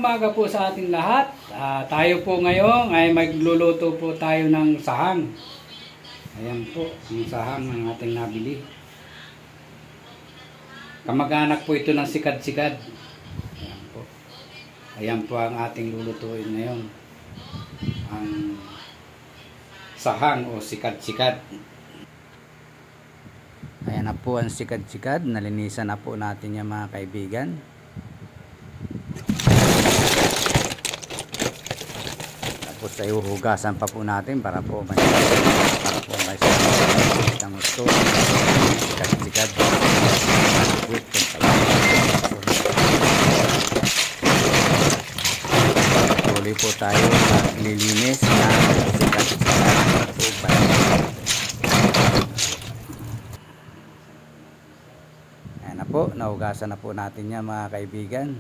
umaga po sa ating lahat. Tayo po ngayon ay magluluto po tayo ng sahang. Ayan po, ang sahang ng ating nabili. Kamag-anak po ito ng sikad-sikad. Ayan po. Ayan po ang ating lulutuin ngayon. Ang sahang o sikad-sikad. Ayan na po ang sikad-sikad. Nalinisan na po natin yung mga kaibigan. Tapos ay uhugasan pa po natin para po may isang gusto sikat-sikat tuloy po tayo maglilinis na sikat-sikat. Ayan na po, nahugasan na po natin yan mga kaibigan.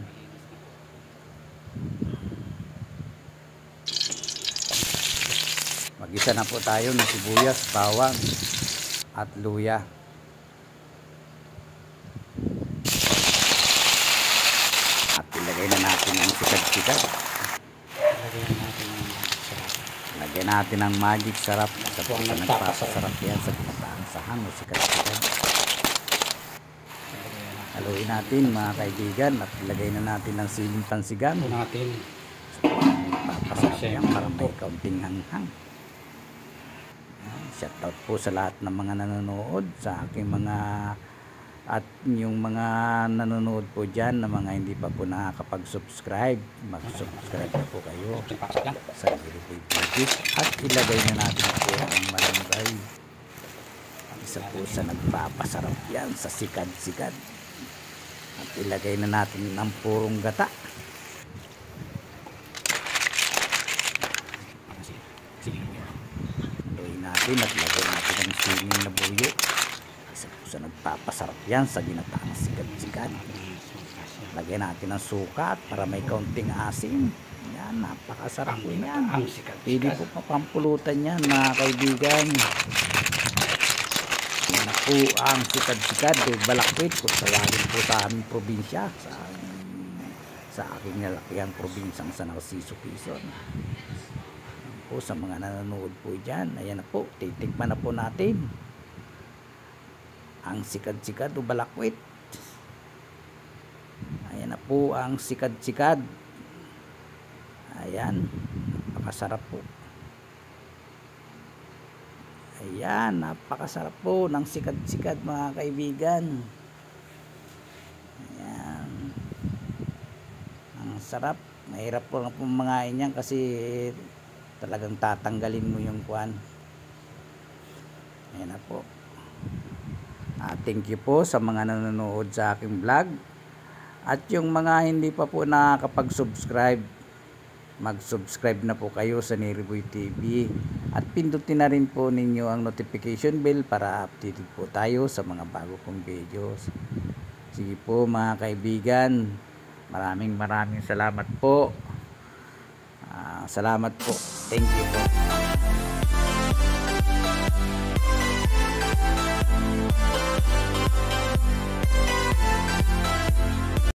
Mag-isa na po tayo ng sibuyas, bawang at luya. At ilagay na natin ang sikad-sikad. Lagyan natin ang magic sarap. Sa po ang nagpapasarap yan sa pinataang sahang o sikad-sikad. Haluin natin mga kaibigan at ilagay na natin ang siling pansigang. Papasarap yan para may kaunting hanghang. Shoutout po sa lahat ng mga nanonood sa aking mga at yung mga nanonood po dyan na mga hindi pa po nakakapag-subscribe, mag-subscribe na po kayo sa Neriboy TV at ilagay na natin po ang malunggay. Isa po sa nagpapasarap yan sa sikad-sikad at ilagay na natin ang purong gata. At lagay natin ang siling na buyo. Isa po sa nagpapasarap yan sa ginataang sikad-sikad. Lagyan natin ang suka para may kaunting asin. Yan, napakasarap po yan. Pwede po papampulutan yan mga kaibigan. Yan po ang sikad-sikad o Balakwit kung tawagin po sa aming probinsya, sa aking nalakihan probinsyang San Narciso, Quezon. Po sa mga nanonood po dyan, ayan na po, titikman na po natin ang sikad-sikad o Balakwit. Ayan na po ang sikad-sikad. Ayan, napakasarap po. Ayan, napakasarap po ng sikad-sikad mga kaibigan. Ayan, ang sarap. Mahirap po lang po mangain yan kasi talagang tatanggalin mo yung kuwan. Ayan na po. Thank you po sa mga nanonood sa aking vlog. At yung mga hindi pa po nakakapag-subscribe, mag-subscribe na po kayo sa Neriboy TV. At pindutin na rin po ninyo ang notification bell para updated po tayo sa mga bago kong videos. Sige po mga kaibigan. Maraming salamat po. Salamat po. Thank you po.